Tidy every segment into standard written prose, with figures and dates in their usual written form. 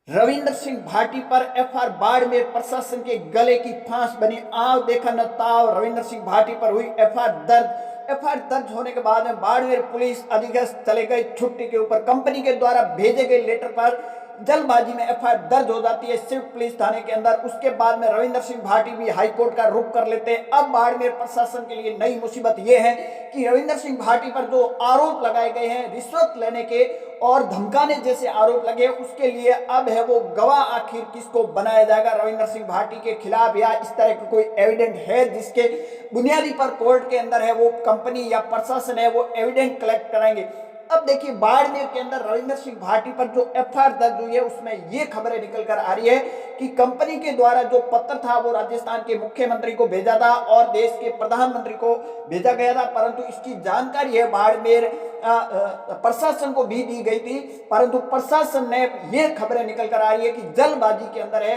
रविंद्र सिंह भाटी पर एफआईआर, बाड़मेर प्रशासन के गले की फांस बनी। आव देखा न ताव, रविंद्र सिंह भाटी पर हुई एफआईआर दर्ज। एफआईआर दर्ज होने के बाद में बाड़मेर पुलिस अधीक्षक चले गए छुट्टी के ऊपर। कंपनी के द्वारा भेजे गए लेटर पर जल्दबाजी में एफआईआर दर्ज हो जाती है सिविल पुलिस थाने के अंदर। उसके बाद में रविंद्र सिंह भाटी भी हाईकोर्ट का रुख कर लेते हैं। अब बाड़मेर प्रशासन के लिए नई मुसीबत यह है कि रविंद्र सिंह भाटी पर जो आरोप लगाए गए हैं रिश्वत लेने के और धमकाने जैसे आरोप लगे, उसके लिए अब है वो गवाह आखिर किसको बनाया जाएगा रविंद्र सिंह भाटी के खिलाफ, या इस तरह का कोई एविडेंट है जिसके बुनियादी पर कोर्ट के अंदर है वो कंपनी या प्रशासन है वो एविडेंट कलेक्ट कराएंगे। अब देखिए बाड़मेर के अंदर रविंद्र सिंह भाटी पर जो एफआईआर दर्ज हुई है उसमें ये खबरें निकल कर आ रही है कि कंपनी के द्वारा जो पत्र था वो राजस्थान के मुख्यमंत्री को भेजा था और देश के प्रधानमंत्री को भेजा गया था, परंतु इसकी जानकारी है बाड़मेर प्रशासन को भी दी गई थी। परंतु प्रशासन ने ये खबरें निकल कर आ रही है कि जल्दबाजी के अंदर है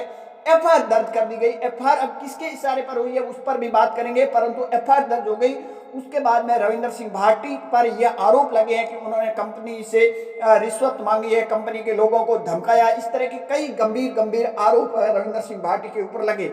एफआईआर दर्ज कर दी गई। एफआईआर अब किसके इशारे पर हुई है उस पर भी बात करेंगे, परंतु एफआईआर दर्ज हो गई। उसके बाद में रविंद्र सिंह भाटी पर यह आरोप लगे हैं कि उन्होंने कंपनी से रिश्वत मांगी है, कंपनी के लोगों को धमकाया, इस तरह के कई गंभीर आरोप रविंद्र सिंह भाटी के ऊपर लगे।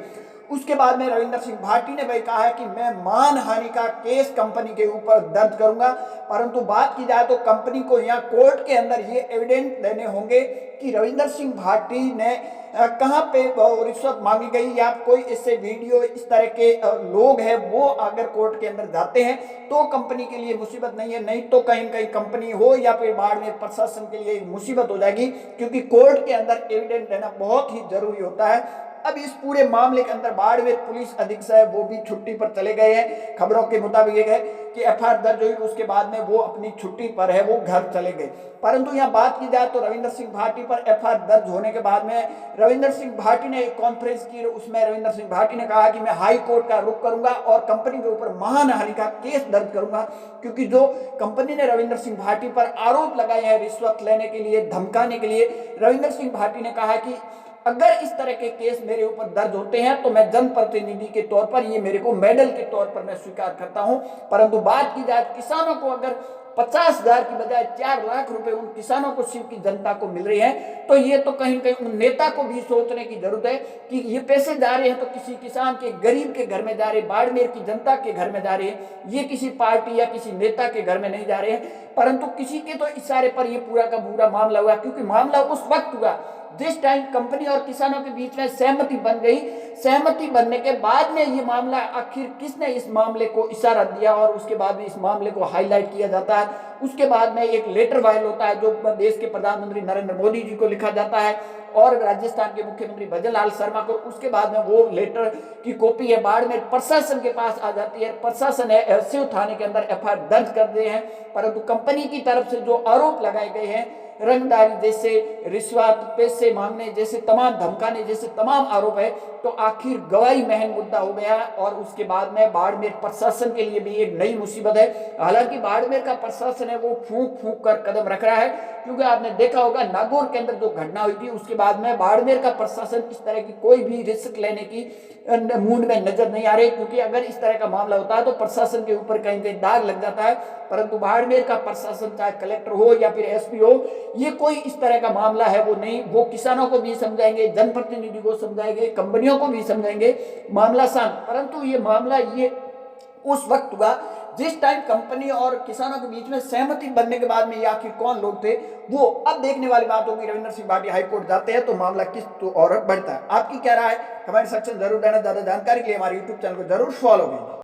उसके बाद में रविंद्र सिंह भाटी ने भाई कहा है कि मैं मानहानि का केस कंपनी के ऊपर दर्ज करूंगा। परंतु बात की जाए तो कंपनी को यहाँ कोर्ट के अंदर ये एविडेंस देने होंगे कि रविंद्र सिंह भाटी ने कहां पे रिश्वत मांगी गई, या कोई इससे वीडियो इस तरह के लोग हैं वो अगर कोर्ट के अंदर जाते हैं तो कंपनी के लिए मुसीबत नहीं है, नहीं तो कहीं कहीं कंपनी हो या फिर बाड़मेर प्रशासन के लिए मुसीबत हो जाएगी, क्योंकि कोर्ट के अंदर एविडेंस देना बहुत ही जरूरी होता है। अब इस पूरे मामले के अंदर बाड़मेर पुलिस अधीक्षक है वो भी छुट्टी पर चले गए हैं। खबरों के मुताबिक ये है कि एफआईआर दर्ज हुई, उसके बाद में वो अपनी छुट्टी पर है वो घर चले गए। परंतु यहाँ बात की जाए तो रविंद्र सिंह भाटी पर एफआईआर दर्ज होने के बाद में रविंद्र सिंह भाटी ने एक कॉन्फ्रेंस की, उसमें रविंद्र सिंह भाटी ने कहा कि मैं हाई कोर्ट का रुख करूंगा और कंपनी के ऊपर मानहानि का केस दर्ज करूंगा, क्योंकि जो कंपनी ने रविंद्र सिंह भाटी पर आरोप लगाए हैं रिश्वत लेने के लिए, धमकाने के लिए, रविंद्र सिंह भाटी ने कहा कि अगर इस तरह के केस मेरे ऊपर दर्ज होते हैं तो मैं जनप्रतिनिधि के तौर पर ये मेरे को मेडल के तौर पर मैं स्वीकार करता हूं। परंतु बात की जाए किसानों को अगर 50,000 की बजाय 4 लाख रुपए उन किसानों को, शिव की जनता को मिल रही है, तो ये तो कहीं कहीं उन नेता को भी सोचने की जरूरत है कि ये पैसे जा रहे हैं तो किसी किसान के, गरीब के घर में जा रहे, बाड़मेर की जनता के घर में जा रहे हैं, ये किसी पार्टी या किसी नेता के घर में नहीं जा रहे हैं, परंतु किसी के तो इशारे पर ये पूरा का पूरा मामला हुआ। क्योंकि मामला उस वक्त हुआ जिस टाइम कंपनी और किसानों के बीच में सहमति बन गई। सहमति बनने के बाद में ये मामला, आखिर किसने इस मामले को इशारा दिया और उसके बाद में इस मामले को हाईलाइट किया जाता है। उसके बाद में एक लेटर वायरल होता है जो देश के प्रधानमंत्री नरेंद्र मोदी जी को लिखा जाता है और राजस्थान के मुख्यमंत्री भजनलाल शर्मा को। उसके बाद में वो लेटर की कॉपी है बाड़मेर प्रशासन के पास आ जाती है। प्रशासन है शिव थाने के अंदर एफआईआर दर्ज कर दिए हैं, परंतु कंपनी की तरफ से जो आरोप लगाए गए हैं, रंगदारी जैसे, रिश्वत, पैसे मांगने जैसे, तमाम धमकाने जैसे तमाम आरोप है, तो आखिर गवाही महंग मुद्दा हो गया। और उसके बाद में बाड़मेर प्रशासन के लिए भी एक नई मुसीबत है। हालांकि बाड़मेर का प्रशासन है वो फूंक फूंक कर कदम रख रहा है, क्योंकि आपने देखा होगा नागौर के अंदर जो घटना हुई थी उसके बाद में बाड़मेर का प्रशासन इस तरह की कोई भी रिस्क लेने की मूड में नजर नहीं आ रही, क्योंकि अगर इस तरह का मामला होता है तो प्रशासन के ऊपर कहीं कहीं दाग लग जाता है। परंतु बाड़मेर का प्रशासन, चाहे कलेक्टर हो या फिर एसपी हो, ये कोई इस तरह का मामला है वो नहीं, वो किसानों को भी समझाएंगे, जनप्रतिनिधि को समझाएंगे, कंपनियों को भी समझाएंगे, मामला शांत। परंतु ये मामला ये उस वक्त हुआ जिस टाइम कंपनी और किसानों के बीच में सहमति बनने के बाद में ये आखिर कौन लोग थे वो अब देखने वाली बात होगी। रविंद्र सिंह भाटी हाईकोर्ट जाते हैं तो मामला किस तो और बढ़ता है। आपकी क्या राय है कमेंट सेक्शन जरूर देना। ज्यादा जानकारी के लिए हमारे यूट्यूब चैनल को जरूर फॉलो कीजिए।